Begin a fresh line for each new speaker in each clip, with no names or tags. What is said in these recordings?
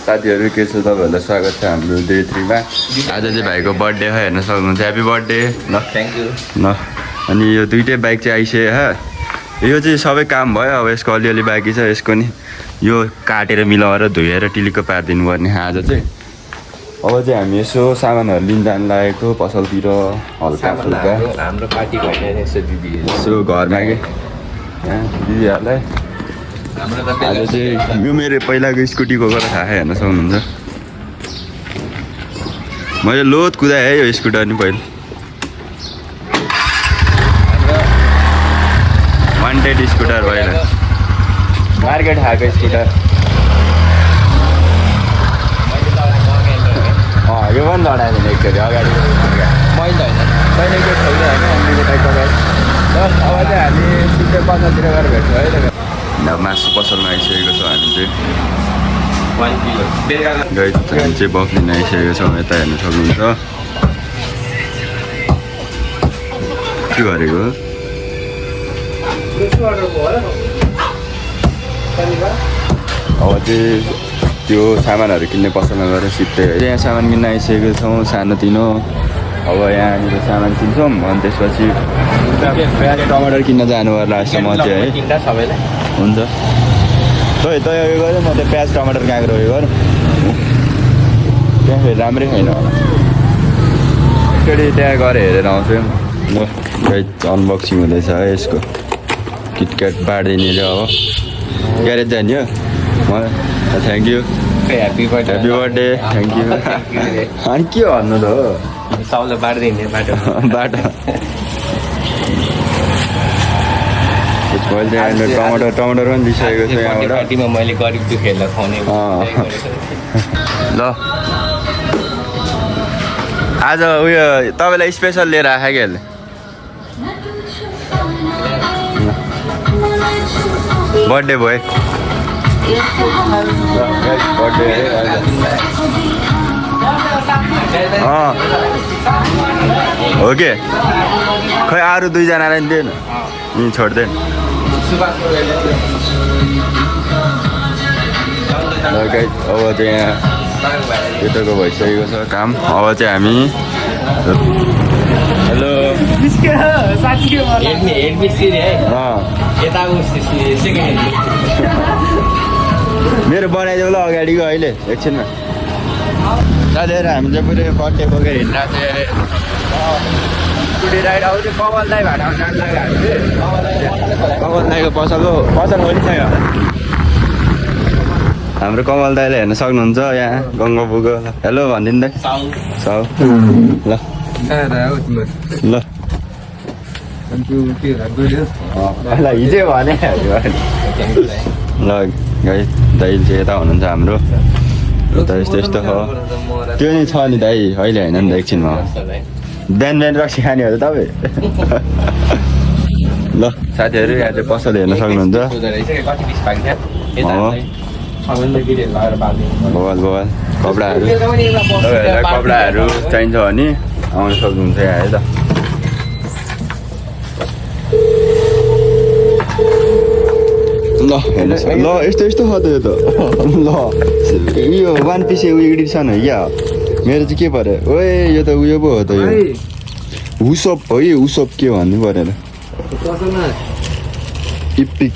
साथीहरू के छ तपाईँहरूलाई स्वागत छ हाम्रो डे 3 मा आज चाहिँ भाइको बर्थडे हो हेर्न सक्नुहुन्छ ह्यापी बर्थडे ल
थ्याङ्क यू
ल अनि यो दुइटै बाइक चाहिँ आइसक्यो यो चाहिँ सबै काम भयो अब यसको अलिअलि बाँकी छ यसको नि यो काटेर मिलाएर धोएर टिलिक्क पारिदिनु पर्ने आज चाहिँ अब चाहिँ हामी यसो सामानहरू लिन जानु लागेको पसलतिर हल्का फुल्का
हाम्रो पार्टी भएन यसो दिदी
यसो घरमा कि दिदीहरूलाई आज चाहिँ यो मेरो पहिलाको स्कुटीको गरेर थाहा हेर्न सक्नुहुन्छ मैले लोत कुदाएँ है यो स्कुटर नि पहिला वान्टेड स्कुटर भएर मार्केट खाएको स्कुटर यो पनि लडायो भने एकचोटि अगाडि
मैले होइन
पहिला एकचोटि छैन होइन मैले टाइप अगाडि ल अब चाहिँ हामी सुत्दै पसलतिर गएर भेट्छौँ है अब मासु पसलमा आइसकेको छ हामी चाहिँ
1 किलो
गाई हामी चाहिँ बफ लिन आइसकेको छौँ यता हेर्न सक्नुहुन्छ के गरेको अब चाहिँ त्यो सामानहरू किन्ने पसलमा गएर सिधै यहाँ सामान किन्न आइसकेको छौँ सानोतिनो अब यहाँनिर सामान किन्छौँ अनि त्यसपछि प्याज टमाटर किन्न जानु पर्ला जस्तो म चाहिँ है
सबैलाई
हुन्छ तँ उयो गऱ्यो म त प्याज टमाटर काँक्रो उयो गर त्यहाँ फेरि राम्रै छैन होला एकचोटि त्यहाँ गएर हेरेर आउँछु म अनबक्सिङ हुँदैछ है यसको किटक्याट बाँडिदिने अब ग्यारेज जाने हो मलाई thank you
happy
birthday thank you अनि के भन्नु त हो
सबलाई बाँडिदिने बाटो
बाटो मैले चाहिँ टमाटर पनि दिइसकेको छु यहाँबाट
पार्टीमा मैले गरिब दुःखीहरूलाई खुवाउने
ल आज उयो तपाईँलाई स्पेसल लिएर आएको कि यसले बर्थडे बोय बर्थडे हो के खै अरू दुईजनालाई नि दिएन यहीँ छोड्दैन अब चाहिँ यहाँ केटाको भइसकेको छ काम अब चाहिँ हामी हेलो मेरो बनाइदेऊ ल अगाडिको अहिले एकछिनमा साथीहरू हामी चाहिँ पुरै बर्थडे बोकेर हिँड्दा चाहिँ स्कुटी राइड आउँछ कमल दाई भाडा जानु लाग्यो हामी कमल दाईको पसल खोलिसक्यो हाम्रो कमल दाईले हेर्न सक्नुहुन्छ यहाँ गङ्गापुको हेलो भनिदिनु दाइ साउ ल ल हिजै भने ल गाई दाइ चाहिँ यता हुनुहुन्छ हाम्रो यता यस्तो हो त्यो नि छ नि दाइ अहिले होइन नि त एकछिनमा बिहान रक्सी खाने हो त तपाईँ ल साथीहरू यहाँ चाहिँ पसल हेर्न सक्नुहुन्छ बवाल कपडाहरू तपाईँहरूलाई कपडाहरू चाहिन्छ भने आउनु सक्नुहुन्छ यहाँ है त ल हेर्नुहोस् ल यस्तो छ त यो त ल यो वान पिस उयो एडिसन हो क्या मेरो चाहिँ के पऱ्यो ओए यो त उयो पो हो त यो हुसप हो यो हुसप के भन्नु परेर इपिक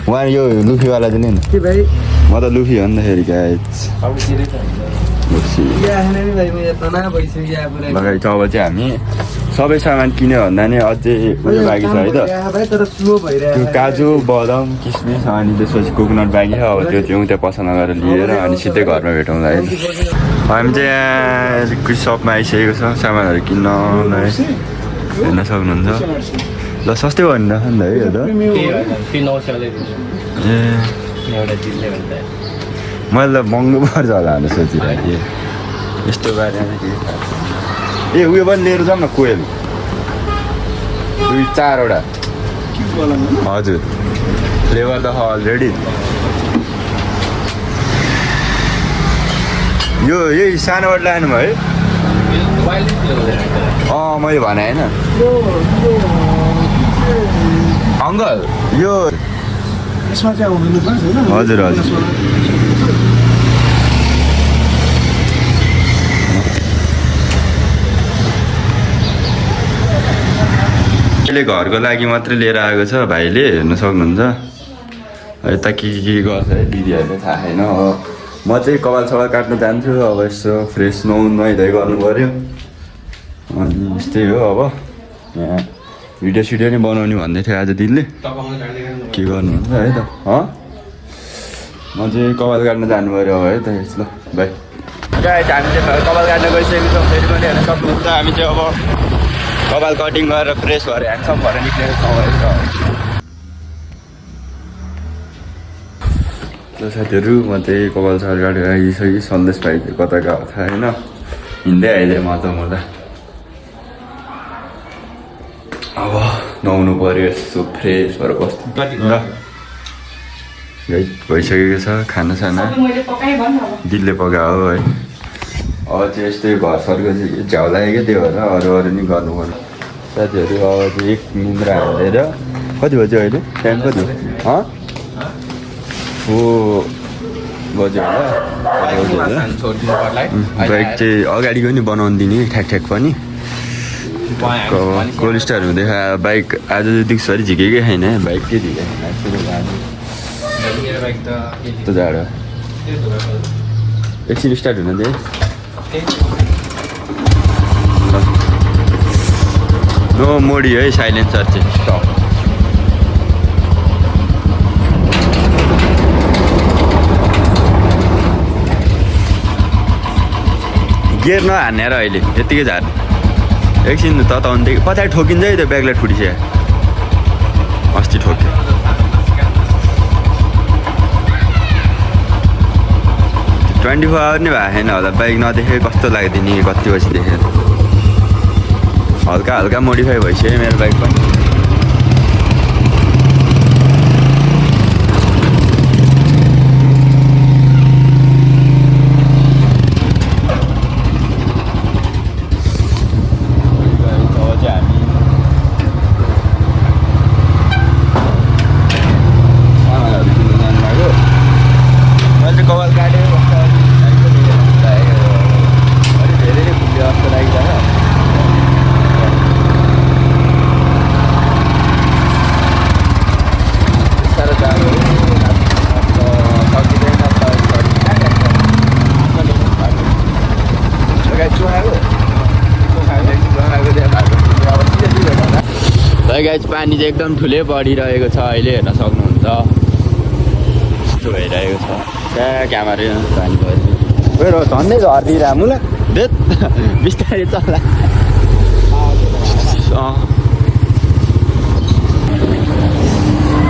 उहाँ यो लुफीवाला चाहिँ नि म त लुफी हो नि त फेरि लगाइ अब चाहिँ हामी सबै सामान किन्यो भन्दा नि अझै उयो बाँकी छ है त त्यो काजु बदाम किसमिस अनि त्यसपछि कोकोनट बाँकी छ अब त्यो चाहिँ त्यहाँ पसलमा गएर लिएर अनि सिधै घरमा भेटौँला है हामी चाहिँ यहाँ कृषि सपमा आइसकेको छ सामानहरू किन्नलाई हेर्न सक्नुहुन्छ ल सस्तै भन्नु नि त है यो त ए मैले त महँगो पर्छ होला भनेर सोचिरहेको थिएँ यस्तो बारेमा ए उयो पनि लिएर जाऊँ न कोयल 2-4वटा हजुर फ्लेभर त अलरेडी यो यही सानोबाट लानु भयो है मैले भने होइन अङ्कल यो हजुर अहिले घरको लागि मात्रै लिएर आएको छ भाइले, हेर्न सक्नुहुन्छ। यता के गर्छ है दिदीहरूले थाहा छैन। अब म चाहिँ कपाल सपाल काट्न जान्छु, अब यसो फ्रेस नुहाइ गर्नु पऱ्यो। अनि यस्तै हो। अब यहाँ भिडियो सिडियो नि बनाउने भन्दै थियो आज दिदीले, के गर्नुहुन्छ है त। म चाहिँ कपाल काट्न जानु पऱ्यो अब है त। ल बाई। हामी चाहिँ कपाल काट्न गइसकेको छौँ, फेरि पनि हेर्न सक्नुहुन्छ। हामी चाहिँ अब कपाल कटिङ गरेर फ्रेस भएर ह्यान्डसम भएर निक्लेको छौँ है त। साथीहरू म चाहिँ कपाल सपाल काटेर आइसकेँ। सन्देश भाइ कता गएको थाहा होइन, हिँड्दै आइदिएँ म त अब नुहाउनु पऱ्यो, यसो फ्रेस भएर बस्नु ल। भइसकेको छ खानासाना, दिदीले पकायो है। अब चाहिँ यस्तै घर सरको चाहिँ झ्याउ लाग्यो क्या, त्यो भएर अरू नि गर्नु पर्यो। साथीहरू अब चाहिँ एक निन्द्रा हालेर कति बज्यो अहिले, टाइम कति हो? बज्यो होला। बाइक चाहिँ अगाडिको नि बनाउनु दिने ठ्याक पनि। कोल्ड स्टार हुँदै बाइक आज दिउँसरी झिकेकै छैन, बाइक के झिकेको छैन। जाडो एकछिन स्टार्ट हुन दे। नो मोडी है साइलेन्सर चाहिँ स्टप। गियर नहान्ने र अहिले यत्तिकै झार्ने। एकछिन तताउनु पछाडि ठोकिन्छ है त्यो ब्यागलाई ठुटिसक्यो, अस्ति ठोक्यो। ट्वेन्टी 4 आवर नै भएको छैन होला, बाइक नदेखेको कस्तो लाग्यो नि, कति बजी देखेर। हल्का हल्का मोडिफाई भइसक्यो मेरो बाइक पनि। गाइस पानी चाहिँ एकदम ठुलै बढिरहेको छ अहिले, हेर्न सक्नुहुन्छ। यस्तो भइरहेको छ क्या क्यामेरा पानी पऱ्यो झन्डै झरिदिएर मुला देत बिस्तारै चल्ला।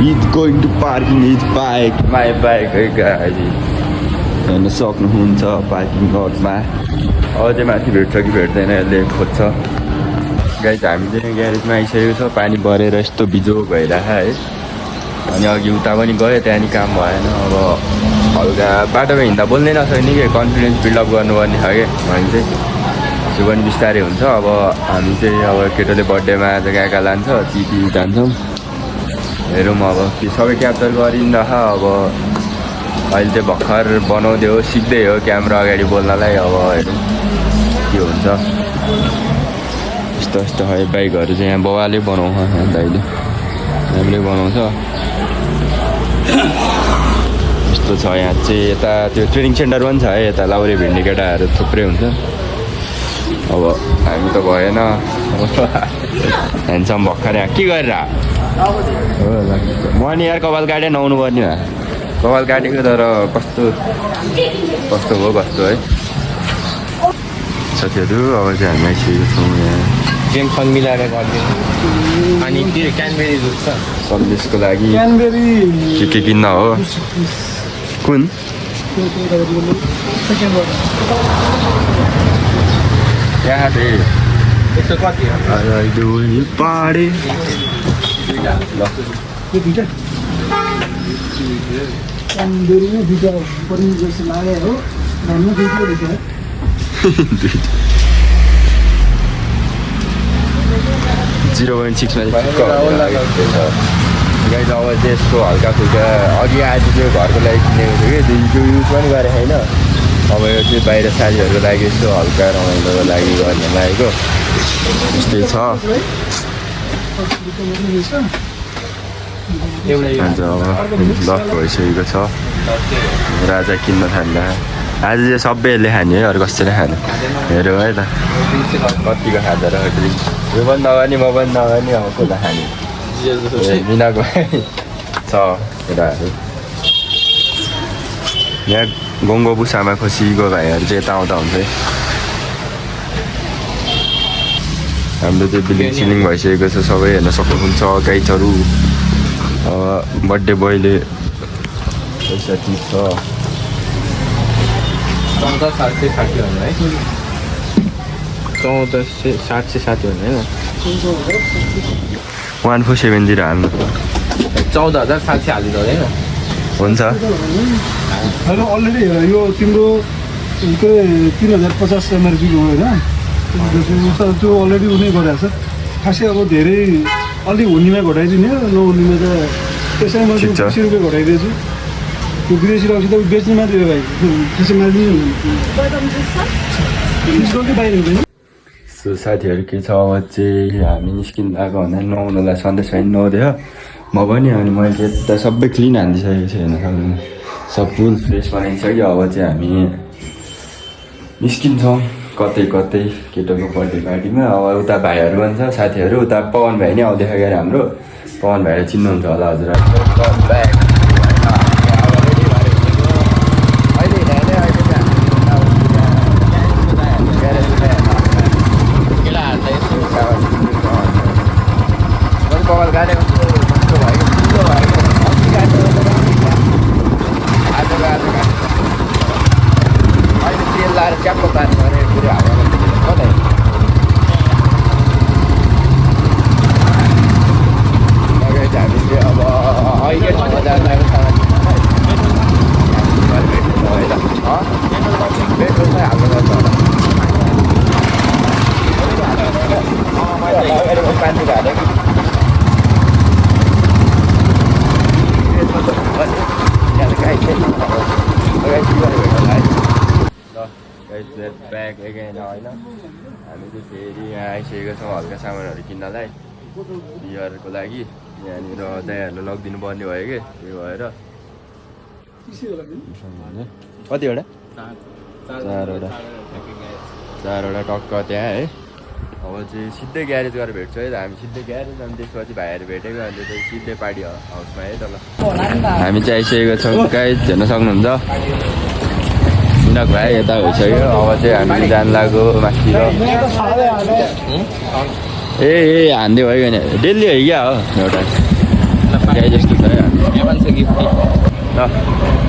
He's going to parking his bike, my bike है गाइस, हेर्न सक्नुहुन्छ पार्किङ लटमा। अब चाहिँ माथि भेट्छ कि भेट्दैन यसले खोज्छ। गाइस हामी चाहिँ ग्यारेजमा आइसकेको छ, पानी बढेर यस्तो बिजोग भइरहेको है। अनि अघि उता पनि गयो, त्यहाँ नि काम भएन। अब हल्का बाटोमा हिँड्दा बोल्नै नसक्ने कि, कन्फिडेन्स बिल्डअप गर्नुपर्ने छ कि, हामी चाहिँ त्यो पनि बिस्तारै हुन्छ। अब हामी चाहिँ अब केटोले बर्थडेमा आज कहाँ लान्छ, ती जान्छौँ, हेरौँ अब कि सबै क्याप्चर गरिँदा। अब अहिले चाहिँ भर्खर बनाउँदै हो, सिक्दै हो क्यामेरा अगाडि बोल्नलाई। अब हेरौँ के हुन्छ। यस्तो यस्तो है बाइकहरू चाहिँ यहाँ बाउले बनाउँछ, दाइले राम्रै बनाउँछ। यस्तो छ यहाँ चाहिँ, यता त्यो ट्रेनिङ सेन्टर पनि छ है, यता लाउरे भिड्ने केटाहरू थुप्रै हुन्छ। अब हामी त भएन, ह्यान्डसम भर्खर यहाँ के गरेर हो म नि यार कपाल काटेर नुहाउनु पर्ने भए, कपाल काटेको तर कस्तो भयो कस्तो है। साथीहरू अब चाहिँ हामी आइसकेको छौँ यहाँ,
गेम फन मिलाएर गरिदिनु। अनि त्यो क्यानबेरी जुस छ
सन्देशको लागि, के किन्न हो, कुन यहाँ
यस्तो कति
पाडे
क्यानबेरी नै दुईवटा पर्ने जस्तो लाग्यो हो, राम्रो दुईवटा रहेछ।
0.6 मा गाइस अब चाहिँ यस्तो हल्का फुल्का अघि आज चाहिँ घरको लागि किनेको थियो कि, त्यो युज पनि गरेको छैन। अब यो चाहिँ बाहिर साथीहरूको लागि यस्तो हल्का रमाइलोको लागि गर्न लागेको। यस्तै छ।
एउटा यो
आज अब लक भइसकेको छ राजा किन्न थाल्दा आज चाहिँ सबैहरूले खाने है अरू कसैले खाने हेऱ्यो है त कतिको खाँदो रहेछ ड्रिङ्क यो पनि नगर्ने म पनि नगर्ने अब कसलाई खाने बिनाको छ केटाहरू यहाँ गङ्गो बुसामा खोसीको भाइहरू चाहिँ यता आउँदा हुन्छ है हाम्रो त्यो बिल्डिङ सिलिङ भइसकेको छ सबै हेर्न सक्नुहुन्छ गाइडहरू बर्थडे बोयले पैसा तिर्छ
14,760 भन्नु है 14,760 भन्नु होइन
1470 हाल्नु
14,760 हालिदिनु हुँदैन
हुन्छ
होइन अलरेडी हेर यो तिम्रो 3,050 एमआरपीको हो होइन त्यो अलरेडी उनी गरेको छ खासै अब धेरै अलिक हुनेमा घटाइदिने नहुनेमा त त्यसैमा मैले
ठिक छ।
20 रुपियाँ घटाइदिएछु त्यो विदेशी रक्सी त बेच्ने मात्रै हो भाइ त्यसै माथि कि बाहिर हुँदैन
सो साथीहरू के छ अब चाहिँ हामी निस्किँदाको भन्दा नुहाउनुलाई सन्देश होइन नुहाउँदै म पनि अनि मैले यता सबै क्लिन हालिदिइसकेको छु हेर्न सक्नु सब फुल फ्रेस बनाइसक्यो अब चाहिँ हामी निस्किन्छौँ कतै कतै केटोको बर्थडे पार्टीमा अब उता भाइहरू पनि छ साथीहरू उता पवन भाइ नै आउँदै खायो अरे हाम्रो पवन भाइले चिन्नुहुन्छ होला हजुर ब्याग एगेन होइन हामी चाहिँ फेरि यहाँ आइसकेको छौँ हल्का सामानहरू किन्नलाई बियरको लागि यहाँनिर दाइहरूलाई लगिदिनु पर्ने भयो कि त्यही भएर कतिवटा चारवटा टक्क त्यहाँ है अब चाहिँ सिधै ग्यारेज गएर भेट्छौँ है त हामी सिधै ग्यारेज अनि त्यसपछि भाइहरू भेटेको अनि त्यसपछि सिधै पार्टी हाउसमा है त ल हामी चाहिँ आइसकेको छौँ गाइज हेर्न सक्नुहुन्छ भाइ यता भइसक्यो अब चाहिँ हामी जानु लाग्यो माथितिर ए हान्दै भयो नि डेली है क्या हो एउटा गाई जस्तो छ है ल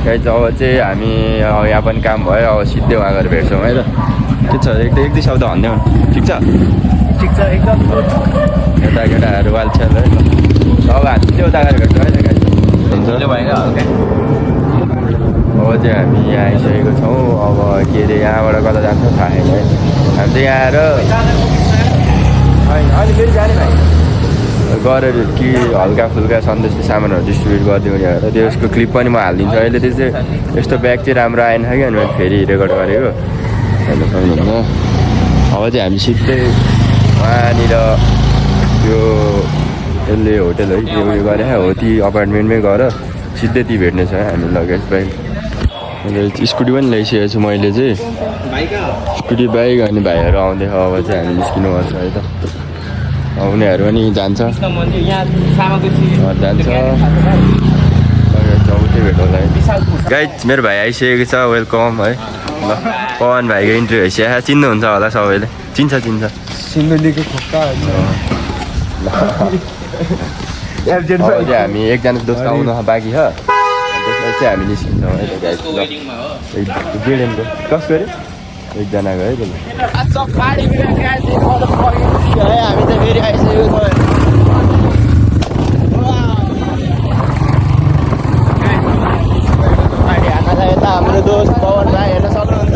गाई चाहिँ अब चाहिँ हामी यहाँ पनि काम भयो अब सिधै उहाँ गएर भेट्छौँ है त के छ एक दुई शब्द भन्दै ठिक छ एकदम यता केटाहरू वाल्छन् है अब हामी चाहिँ उता गएर भेट्छौँ है त गाई हुन्छ अब चाहिँ हामी यहाँ आइसकेको छौँ अब के अरे यहाँबाट कता जान्छ थाहा छैन है हामी चाहिँ यहाँ आएर फेरि जाने भाइ गरेर कि हल्का फुल्का सन्देश सामानहरू डिस्ट्रिब्युट गरिदिउँ भनेर त्यसको क्लिप पनि म हालिदिन्छु अहिले त्यो चाहिँ यस्तो ब्याग चाहिँ राम्रो आएन कि अनि मैले फेरि रेकर्ड गरेको हेर्नु सक्नुहुन्न अब चाहिँ हामी सिधै वहाँनिर त्यो यसले होटेल है त्यो उयो गरे हो ती अपार्टमेन्टमै गएर सिधै ती भेट्ने छ हामी लगेज बाइक स्कुटी पनि ल्याइसकेको छु मैले चाहिँ स्कुटी बाइक अनि भाइहरू आउँदै अब चाहिँ हामी निस्किनुपर्छ है त उनीहरू पनि जान्छ चौथै भेटौँला है गाइड मेरो भाइ आइसकेको छ वेलकम है ल पवन भाइको इन्ट्री भइसक्यो चिन्नुहुन्छ होला सबैले चिन्छ हामी एकजना दोस्त आउनु बाँकी छ त्यसपछि चाहिँ हामी निस्किन्छौँ है त गाइड गेडेनको कसको अरे एकजनाको है हामी चाहिँ फेरि आइसकेको छौँ यता हाम्रो दोस्त पवन भाइ हेर्न सक्नुहुन्छ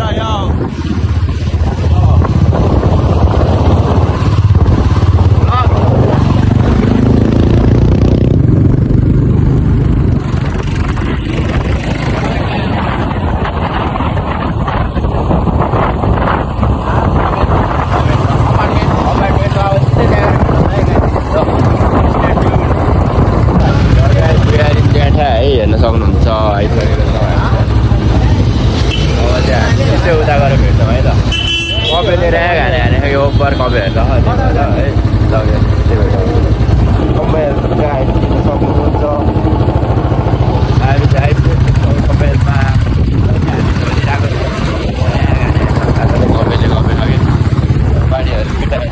कपेलले ऱ्याग हाने यो ओभर कपे हेर्दा है कपेल आइपुग्न सक्नुहुन्छ हामी चाहिँ आइपुग्छौँ कपेलमा कपेलले अघि बारीहरू पिटाइ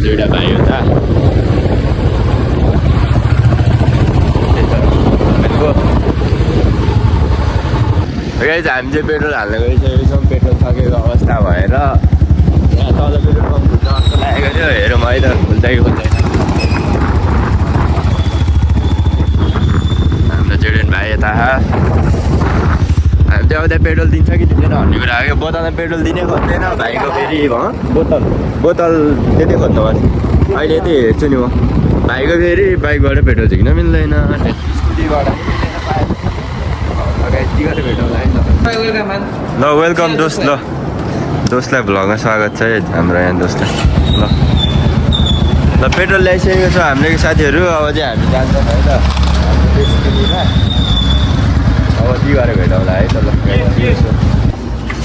दुईवटा भाइ हो त गाइस हामी चाहिँ पेट्रोल हाल्न गइसकेको छौँ पेट्रोल सकेको अवस्था भएर यहाँ तल पेट्रोल पम्प खुल्छ जस्तो लागेको थियो हेरौँ है त खुल्छ कि खुल्दैन हाम्रो चिल्ड्रेन भाइ यता हामी चाहिँ अब त्यहाँ पेट्रोल दिन्छ कि दिँदैन भन्ने कुरा आयो बोतलमा पेट्रोल दिने खोज्दैन भाइको फेरि बोतल त्यति खोज्नु पर्छ अहिले यति हेर्छु नि म भाइको फेरि बाइकबाट पेट्रोल झिक्न मिल्दैन स्कुटीबाट ल वेलकम दोस्त ल दोस्तलाई भ्लगमा स्वागत छ है हाम्रो यहाँ दोस्तलाई ल पेट्रोल ल्याइसकेको छ हाम्रो साथीहरू अब चाहिँ हामी जान्छौँ है त हाम्रो डेस्टिनीमा अब ती गरेर भेटौँला है त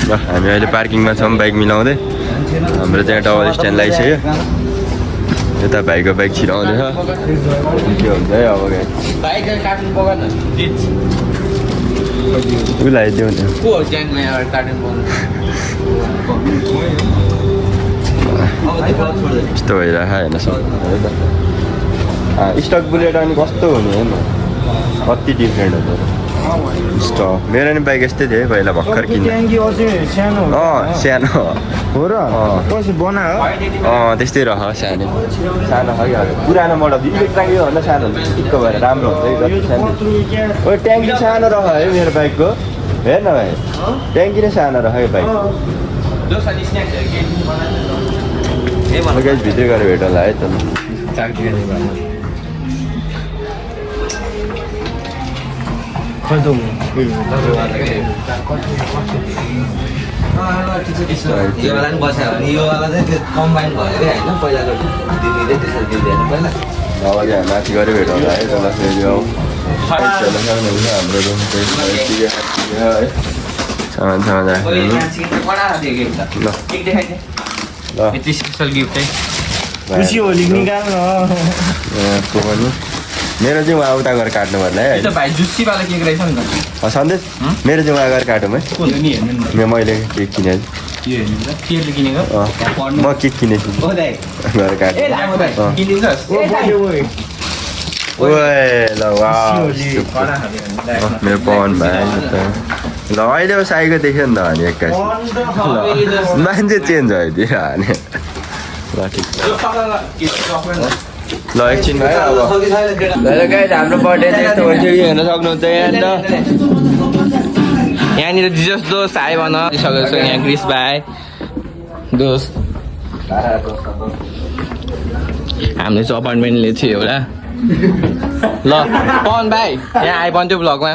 ल हामी अहिले पार्किङमा छौँ बाइक मिलाउँदै हाम्रो चाहिँ डबल स्ट्यान्ड लगाइसक्यो यता भाइको बाइक छिराउँदैछ के हुन्छ है अब उ लगाइदियो नि यस्तो भइरहेको होइन स्टक बुलेट अनि कस्तो हुने होइन कति डिफ्रेन्ट हुन्छ स्टक मेरो नि बाइक यस्तै थियो पहिला भर्खर किने सानो हो र त्यस्तै रह सानो सानो खालि पुरानो मोडल इलेक्ट्रिक योभन्दा सानो हुन्छ ठिक्क भएर राम्रो हुन्छ सानो ओ ट्याङ्की सानो रह है मेरो बाइकको हेर न भाइ ट्याङ्की नै सानो रह है बाइक भित्रै गएर भेटौँला है त
योवाला पनि बस्यो भने योवाला चाहिँ त्यो कम्बाइन भयो क्या होइन पहिलाको दिदीले त्यसरी दिँदैन पहिला
अब चाहिँ माथि गएर भेटौँला है तल फेरि हाम्रो रुम है सामान मेरो चाहिँ उहाँ उता गएर काट्नु पर्ला है
भाइ जुस्सीवाला केक रहेछ नि त
सन्देश मेरो चाहिँ उहाँ गएर काटौँ है मैले केक किनेँ म केक किनेछु गएर काट्नु ल मेरो पवन भाइ ल अहिले पो साईको देख्यो नि त अनि एक्कासी मान्छे चेन्ज भइदियो हाने ल ठिक ल एकछिनमा है अब गाइस हाम्रो बर्थडे चाहिँ यस्तो भइसक्यो हेर्न सक्नुहुन्छ
यहाँनिर जिजस दोस्त आयो भन सकेको छ यहाँ क्रिस भाइ दोस्त हामीले चाहिँ अपार्टमेन्टले थियो एउटा ल पवन भाइ यहाँ आइबन्थ्यो ब्लगमा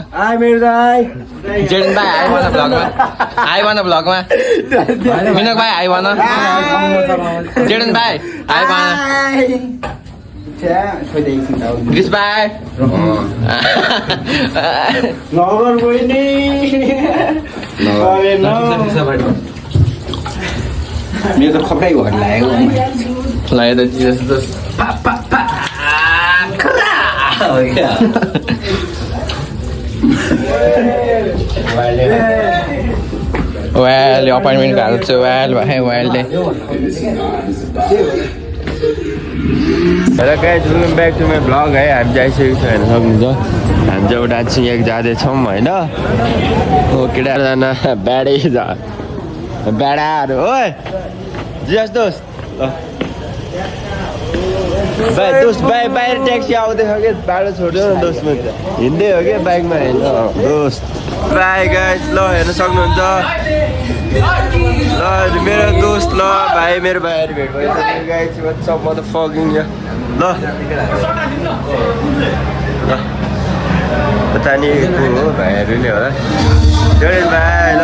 जेडन भाइ आइबन ब्लगमा मिनक भाइ आइबन जेडन भाइ आइबन क्रिस भाइ
मेरो त खप्रै घर लाग्यो
ल यो त जिजस दोस्त वाइल अपार्टमेन्टको हालत चाहिँ वाइल भाइ वाइलले
hello guys welcome back to my blog है हामी चाहिँ आइसकेको छ हेर्न सक्नुहुन्छ हामी चाहिँ एउटा डान्सिङ एक जाँदैछौँ होइन हो केटाजना ब्याडै ब्याडाहरू हो जियास दोस्त भाइ बाहिर ट्याक्सी आउँदैछ कि बाटो छोड्यो न दोस्त मान्छे हिँड्दै हो कि बाइकमा होइन दोस्त बाई गाइस ल हेर्न सक्नुहुन्छ ल मेरो दोस्त ल भाइ मेरो भाइहरू भेट भयो गाइस वाट्सअप म त फकिङ ल पता नि को हो भाइहरू नै होला जोडेन भाइ ल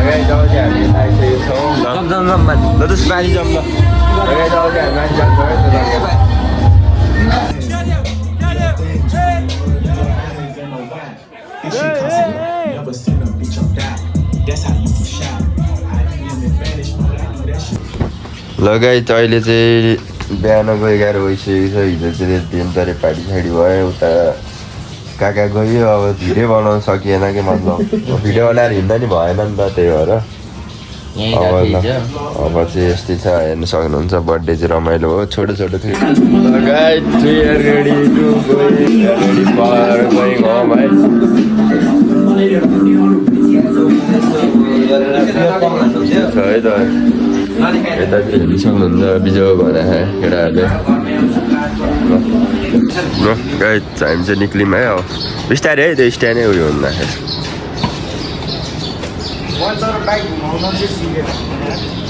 गाइस अब चाहिँ हामी आइसकेको छौँ ल दोस्त माथि जाऊँ ल गाइस अब चाहिँ हामी माथि जान्छौँ
Never seen a bitch on that. That's how you get shot.
लगायत अहिले चाहिँ बिहानको 11 भइसकेको छ हिजो चाहिँ दिन तरे पाडी साडी भयो उता काका गयो अब भिडियो बनाउन सकिएन कि मतलब भिडियो बनाएर हिँड्दा नि भएन नि त त्यही भएर अब चाहिँ यस्तै छ हेर्नु सक्नुहुन्छ बर्थडे चाहिँ रमाइलो हो छोटो छोटो है त यता चाहिँ हेर्नु सक्नुहुन्छ बिजो भनेर केटाहरूले गाइड हामी चाहिँ निक्लियौँ है अब बिस्तारै है त्यो स्ट्यान्डै उयो हुँदाखेरि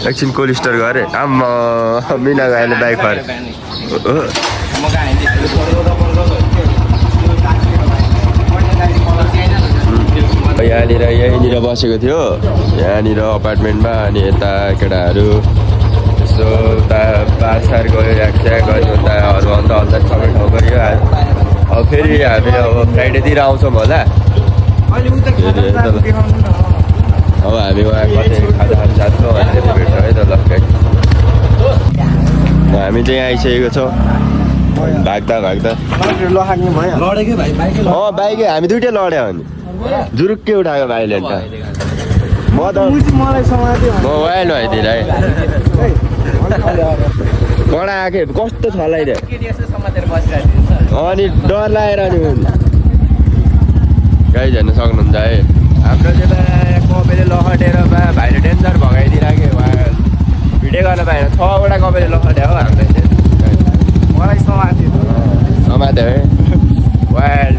एकछिन कोलिस्टर गरेँ आम्मा मिना गाईले बाइक फरे यहीँनिर बसेको थियो यहाँनिर अपार्टमेन्टमा अनि यता केटाहरू यसो उता पारसार गयो याक्स्या गयो उता अरू अन्त सबै ठाउँ गयो अब फेरि हामी अब फ्राइडेतिर आउँछौँ होला अब हामी उहाँ कतै खाजा खानु जान्छौँ भनेर भेट्छ है त ल हामी चाहिँ यहाँ आइसकेको छौँ भाग्दा बाइकै हामी दुइटै लड्यो भने जुरुक्कै उठाएको भाइले अन्त म त म वाइल भइदिएर है कडा आएको कस्तो छ होला अनि डर लागेर नि गाई हेर्न सक्नुहुन्छ है हाम्रो चाहिँ कपेले लखटेर भाइले डेन्जर भगाइदिइराख्यो भिडियो गर्न पाएन 6वटा कपेले लखट्यो हो हामीलाई मलाई समात्यो है वाइल्ड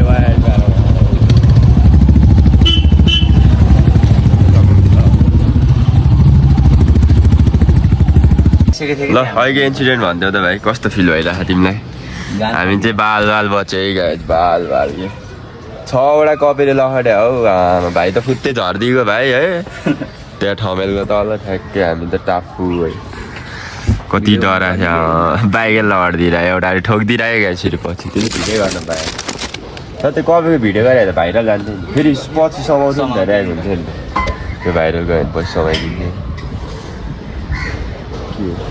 ल अघि इन्सिडेन्ट भन्थ्यौ त भाइ कस्तो फिल भइरहेको तिमीलाई हामी चाहिँ बाल बच्यो है बाल के 6वटा कपेले लखट्यो हौ भाइ त फुत्तै झरिदिएको भाइ है त्यहाँ ठमेलको तल ठ्याक्कै हामी त टापु है कति डराएको थियो बाइकै लडिदिइरह्यो एउटाले ठोकिदिइरहेको यसरी पछि त्यो भिडियो गर्न पाएँ तर त्यो कपेको भिडियो गरेर भाइरल जान्थ्यो नि फेरि पछि समाउँछ नि धेरै आएको हुन्छ नि त्यो भाइरल गयो भने पछि समाइदिन्थ्यो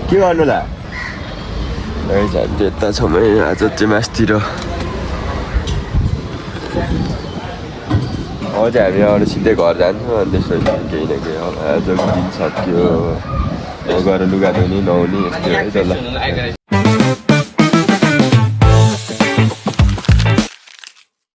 के गर्नु ला जान्थ्यो यता छौँ है आज चाहिँ मासतिर अझै हामी अरू सिधै घर जान्छौँ अनि त्यसपछि केही न केही आजको दिन सक्यो गएर लुगा धुने नहुने यस्तो है त ल